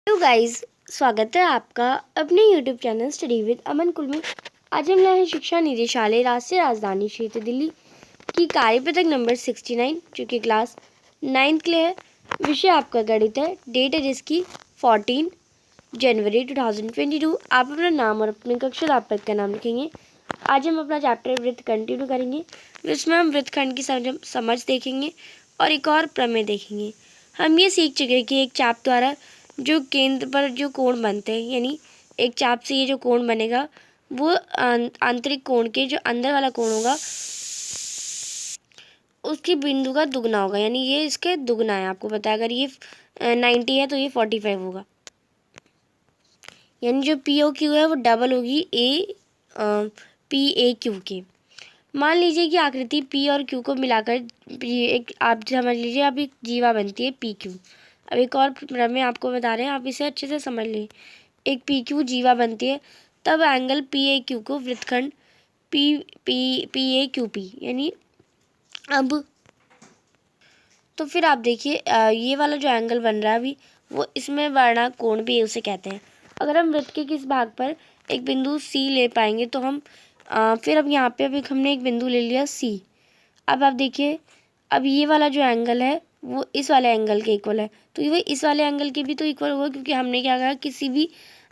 Hello guys, स्वागत है आपका अपने यूट्यूब चैनल स्टडी विद अमन कुल में। आज हम लाए हैं शिक्षा निदेशालय राष्ट्रीय राजधानी क्षेत्र दिल्ली की कार्यपत्रक नंबर 69 जो कि क्लास 9th के लिए है। विषय आपका गणित है। डेट है जिसकी 14 जनवरी 2022। आप अपना नाम और अपने कक्षा अध्यापक का नाम लिखेंगे। आज हम अपना चैप्टर वृत्त कंटिन्यू करेंगे, जिसमें हम वृत्तखंड की समझ देखेंगे और एक और प्रमेय देखेंगे। हम ये सीख चुके हैं कि एक चाप द्वारा जो केंद्र पर जो कोण बनते हैं, यानी एक चाप से ये जो कोण बनेगा वो आंतरिक कोण के जो अंदर वाला कोण होगा उसकी बिंदु का दुगना होगा, यानी ये इसके दुगना है। आपको पता है अगर ये 90 है तो ये 45 होगा, यानी जो पी ओ क्यू है वो डबल होगी पी ए क्यू के। मान लीजिए कि आकृति पी और क्यू को मिलाकर एक आप समझ लीजिए अब एक जीवा बनती है पी क्यू। अब एक और प्रमेय आपको बता रहे हैं, आप इसे अच्छे से समझ लीजिए। एक पी क्यू जीवा बनती है, तब एंगल पी ए क्यू को वृत्तखंड P P P A Q P, यानी अब तो फिर आप देखिए ये वाला जो एंगल बन रहा है अभी वो इसमें वर्णा कोण भी उसे कहते हैं। अगर हम वृत्त के किस भाग पर एक बिंदु सी ले पाएंगे तो हम फिर अब यहाँ पे अभी हमने एक बिंदु ले लिया सी। अब आप देखिए अब ये वाला जो एंगल है वो इस वाले एंगल के इक्वल है, तो ये इस वाले एंगल के भी तो इक्वल होगा, क्योंकि हमने क्या कहा किसी भी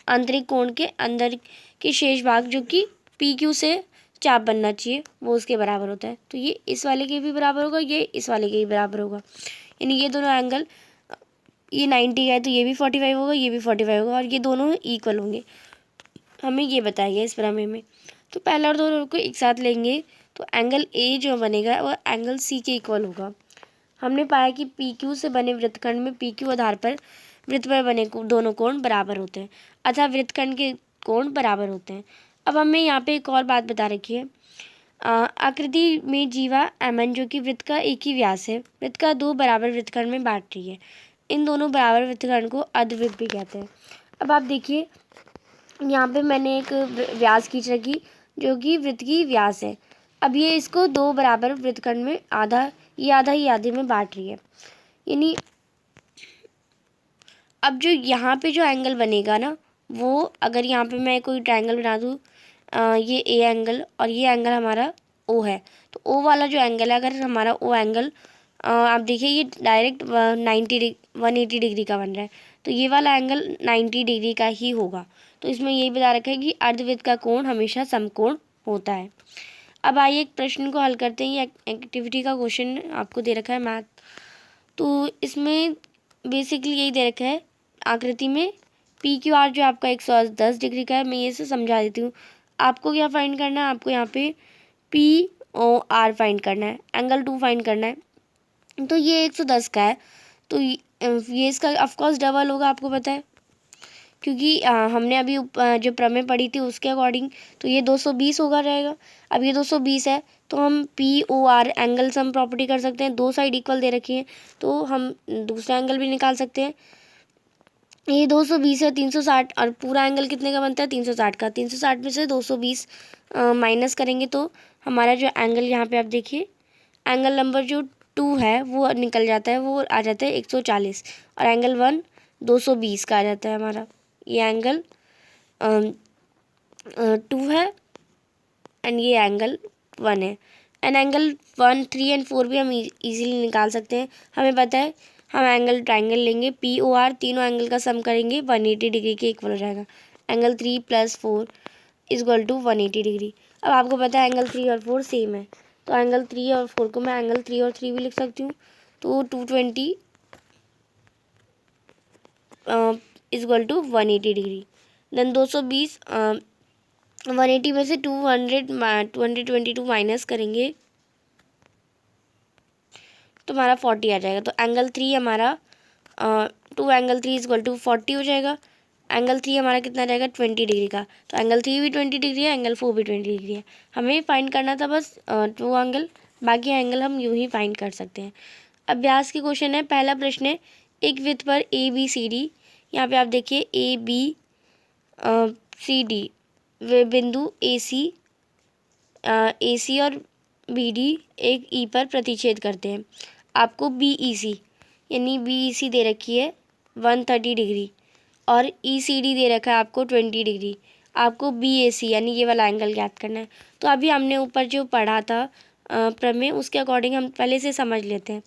आंतरिक कोण के अंदर के शेष भाग जो कि पी क्यू से चाप बनना चाहिए वो उसके बराबर होता है। तो ये इस वाले के भी बराबर होगा, ये इस वाले के भी बराबर होगा, यानी ये दोनों एंगल ये 90 है तो ये भी 45 होगा, ये भी 45 होगा और ये दोनों इक्वल होंगे। हमें ये बताया गया इस प्रमेय में। तो पहला और दोनों को एक साथ लेंगे तो एंगल ए जो बनेगा वो एंगल सी के इक्वल होगा। हमने पाया कि पी क्यू से बने वृत्तखंड में पी क्यू आधार पर वृत्त पर बने दोनों कोण बराबर होते हैं, अतः वृत्तखंड के कोण बराबर होते हैं। अब हमें यहाँ पे एक और बात बता रखी है। आकृति में जीवा एम जो कि वृत्त का एक ही व्यास है, वृत्त का दो बराबर वृत्तखंड में बांट रही है। इन दोनों बराबर वृत्तखंड को अर्धवृत्त भी कहते हैं। अब आप देखिए यहाँ पे मैंने एक व्यास खींच रखी जो कि वृत्त की व्यास है। अब ये इसको दो बराबर वृत्तखंड में आधा ही आधे में बांट रही है, यानी अब जो यहाँ पे जो एंगल बनेगा ना वो अगर यहाँ पे मैं कोई ट्रायंगल बना दूँ, ये ए एंगल और ये एंगल हमारा ओ है, तो ओ वाला जो एंगल है अगर हमारा ओ एंगल आप देखिए ये डायरेक्ट 180 डिग्री का बन रहा है, तो ये वाला एंगल 90 डिग्री का ही होगा। तो इसमें यही बता रखा है कि अर्धवृत्त का कोण हमेशा समकोण होता है। अब आइए एक प्रश्न को हल करते हैं। ये एक्टिविटी का क्वेश्चन आपको दे रखा है मैथ, तो इसमें बेसिकली यही दे रखा है आकृति में पी क्यू आर जो आपका 110 डिग्री का है। मैं ये से समझा देती हूँ। आपको क्या फाइंड करना है, आपको यहाँ पे पी ओ आर फाइंड करना है, एंगल 2 फाइंड करना है। तो ये 110 का है तो ये इसका ऑफकोर्स डबल होगा, आपको पता है, क्योंकि हमने अभी जो प्रमेय पढ़ी थी उसके अकॉर्डिंग तो ये 220 होगा रहेगा। अब ये 220 है तो हम P O R angle sum property कर सकते हैं। दो साइड इक्वल दे रखी है तो हम दूसरा एंगल भी निकाल सकते हैं। ये 220 है 360 और पूरा एंगल कितने का बनता है 360 का। 360 में से 220 माइनस करेंगे तो हमारा जो एंगल यहाँ पे आप देखिए एंगल नंबर जो 2 है वो निकल जाता है, वो आ जाता है 140 और एंगल 1 220 का आ जाता है हमारा। ये एंगल 2 है एंड ये एंगल 1 है। एंड एंगल 1 3 एंड 4 भी हम इजीली निकाल सकते हैं। हमें पता है हम एंगल ट्राइंगल लेंगे पी ओ आर, तीनों एंगल का सम करेंगे 180 डिग्री के इक्वल हो जाएगा। Angle 3 + 4 equal to 180 degree. अब आपको पता है एंगल 3 और 4 सेम है, तो एंगल 3 और 4 को मैं एंगल 3 और 3 भी लिख सकती हूँ। तो 220 इक्वल टू 180 डिग्री। देन 220 180 में से 222 माइनस करेंगे तो हमारा 40 आ जाएगा। तो एंगल 3 हमारा 2 एंगल 3 इक्वल टू 40 हो जाएगा। एंगल 3 हमारा कितना रहेगा 20 डिग्री का, तो एंगल 3 भी 20 डिग्री है, एंगल 4 भी 20 डिग्री है। हमें फाइंड करना था बस 2 एंगल, बाकी एंगल हम यूँ ही फाइंड कर सकते हैं। अभ्यास के क्वेश्चन है। पहला प्रश्न है एक वृत्त पर ए बी सी डी, यहाँ पे आप देखिए A B C D way बिंदु ए सी और बी डी एक ई पर प्रतिच्छेद करते हैं। आपको बी ई सी यानी बी ई सी दे रखी है 130 डिग्री और ECD दे रखा है आपको 20 डिग्री। आपको BAC यानी ये वाला एंगल ज्ञात करना है। तो अभी हमने ऊपर जो पढ़ा था प्रमेय, उसके अकॉर्डिंग हम पहले से समझ लेते हैं।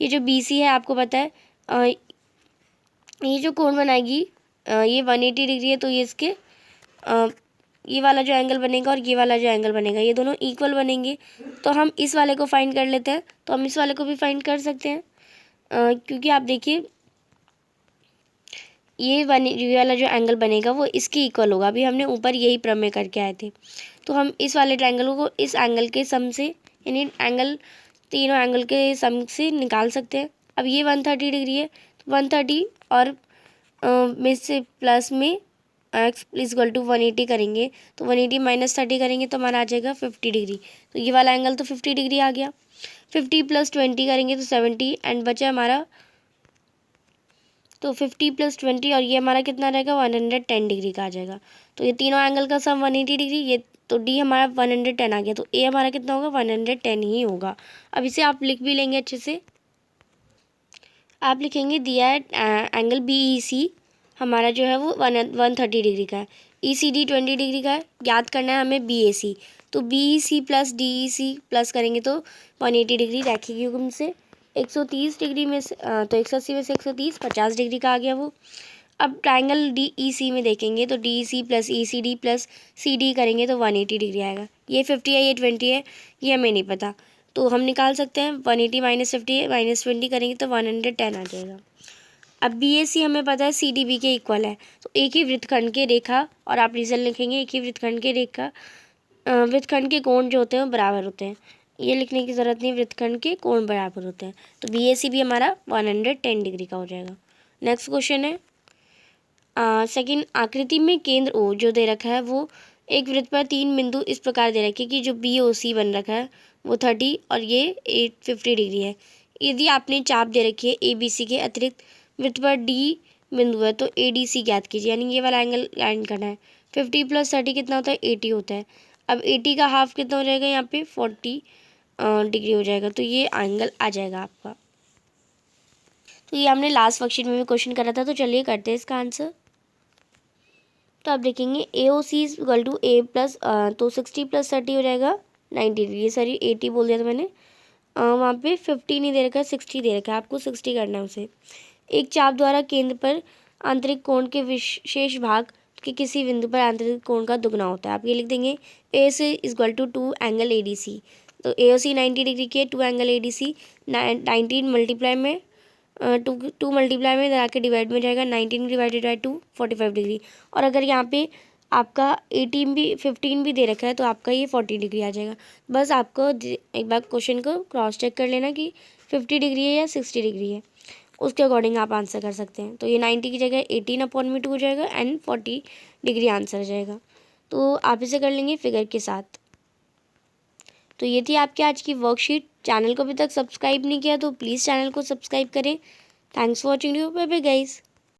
ये जो BC है आपको पता है ये जो कोण बनाएगी ये 180 डिग्री है, तो ये इसके ये वाला जो एंगल बनेगा और ये वाला जो एंगल बनेगा ये दोनों इक्वल बनेंगे। तो हम इस वाले को फाइंड कर लेते हैं, तो हम इस वाले को भी फाइंड कर सकते हैं क्योंकि आप देखिए ये वाला जो एंगल बनेगा वो इसके इक्वल होगा। अभी हमने ऊपर यही प्रमेय करके आए थे, तो हम इस वाले ट्रायंगल को इस एंगल के सम से यानी एंगल तीनों एंगल के सम से निकाल सकते हैं। अब ये 130 डिग्री है, तो 130 और में से प्लस में x इक्वल टू 180 करेंगे, तो 180 माइनस 30 करेंगे तो हमारा आ जाएगा 50 डिग्री। तो ये वाला एंगल तो 50 डिग्री आ गया। 50 प्लस 20 करेंगे तो 70 एंड बचा हमारा, तो 50 प्लस 20 और ये हमारा कितना रहेगा 110 डिग्री का आ जाएगा। तो ये तीनों एंगल का सम 180 डिग्री, ये तो D हमारा 110 आ गया, तो A हमारा कितना होगा 110 ही होगा। अब इसे आप लिख भी लेंगे अच्छे से। आप लिखेंगे दिया है एंगल BEC हमारा जो है वो 130 डिग्री का है, ECD 20 डिग्री का है, ज्ञात करना है हमें BAC। तो BEC प्लस DEC प्लस करेंगे तो 180 डिग्री रैखिक युग्म से 130 डिग्री में से तो 180 में से 130 50 डिग्री का आ गया वो। अब ट्रायंगल DEC में देखेंगे तो DEC plus ECD plus CD करेंगे तो 180 डिग्री आएगा। ये 50 है, ये 20 है, ये हमें नहीं पता, तो हम निकाल सकते हैं 180 माइनस 50 माइनस 20 करेंगे तो 110 आ जाएगा। अब BAC हमें पता है CDB के इक्वल है, तो एक ही वृत्तखंड के रेखा, और आप रीज़न लिखेंगे एक ही वृत्तखंड के रेखा वृत्तखंड के कोण जो होते हैं वो बराबर होते हैं। ये लिखने की ज़रूरत नहीं, वृत्तखंड के कोण बराबर होते हैं, तो BAC भी हमारा 110 डिग्री का हो जाएगा। नेक्स्ट क्वेश्चन है सेकंड, आकृति में केंद्र O जो दे रखा है वो एक वृत्त पर 3 बिंदु इस प्रकार दे रखे कि जो BOC बन रखा है वो 30 और ये 850 डिग्री है। यदि आपने चाप दे रखी है ABC के अतिरिक्त वृत्त पर D बिंदु है तो ADC ज्ञात कीजिए, यानी ये वाला एंगल लाइन करना है। 50 प्लस 30 कितना होता है 80 होता है। अब 80 का हाफ कितना हो जाएगा यहाँ पे 40 डिग्री हो जाएगा, तो ये एंगल आ जाएगा आपका। तो ये हमने लास्ट वर्कशीट में भी क्वेश्चन करा था, तो चलिए करते हैं इसका आंसर। तो आप देखेंगे AOC is equal to A plus तो 60 प्लस 30 हो जाएगा 90 डिग्री, ये सॉरी 80 बोल दिया था मैंने, वहाँ पे 50 नहीं दे रखा है 60 दे रखा है, आपको 60 करना है उसे। एक चाप द्वारा केंद्र पर आंतरिक कोण के विशेष भाग के किसी बिंदु पर आंतरिक कोण का दुगना होता है। आप ये लिख देंगे A से इक्वल टू 2 एंगल ADC, तो AOC 90 डिग्री के 2 एंगल ADC 19 मल्टीप्लाई में टू मल्टीप्लाई में इधर आके डिवाइड में जाएगा 19 डिवाइडेड बाई 2 45 डिग्री। और अगर यहाँ पे आपका 15 भी दे रखा है तो आपका ये 40 डिग्री आ जाएगा। बस आपको एक बार क्वेश्चन को क्रॉस चेक कर लेना कि 50 डिग्री है या 60 डिग्री है, उसके अकॉर्डिंग आप आंसर कर सकते हैं। तो ये 90 की जगह 18/2 हो जाएगा एंड 40 डिग्री आंसर आ जाएगा। तो आप इसे कर लेंगे फिगर के साथ। तो ये थी आपकी आज की वर्कशीट। चैनल को अभी तक सब्सक्राइब नहीं किया तो प्लीज़ चैनल को सब्सक्राइब करें। Thanks for watching you, bye bye guys.